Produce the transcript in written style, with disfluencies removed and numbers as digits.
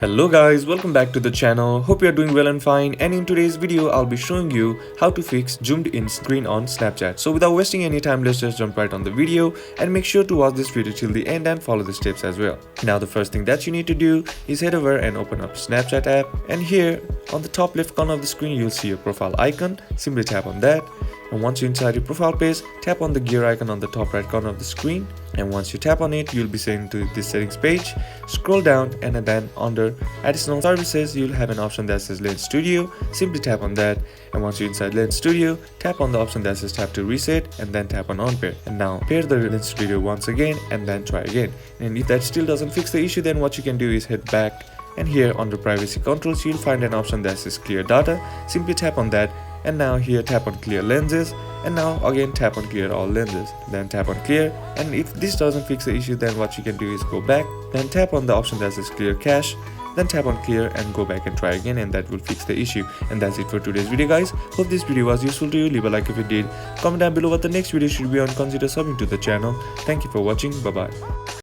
Hello guys, welcome back to the channel. Hope you are doing well and fine, and in today's video I'll be showing you how to fix zoomed in screen on Snapchat. So without wasting any time, let's just jump right on the video and make sure to watch this video till the end and follow the steps as well. Now the first thing that you need to do is head over and open up Snapchat app, and here on the top left corner of the screen you'll see your profile icon. Simply tap on that, and once you're inside your profile page, tap on the gear icon on the top right corner of the screen, and once you tap on it you'll be sent to this settings page. Scroll down, and then under additional services you'll have an option that says Lens Studio. Simply tap on that, and once you're inside Lens Studio, tap on the option that says tap to reset, and then tap on pair. And now pair the Lens Studio once again and then try again. And if that still doesn't fix the issue, then what you can do is head back, and here under privacy controls you'll find an option that says clear data. Simply tap on that, and now here tap on clear lenses, and now again tap on clear all lenses, then tap on clear. And if this doesn't fix the issue, then what you can do is go back, then tap on the option that says clear cache, then tap on clear and go back and try again, and that will fix the issue. And that's it for today's video guys. Hope this video was useful to you. Leave a like if it did, comment down below what the next video should be on, consider subbing to the channel. Thank you for watching. Bye bye.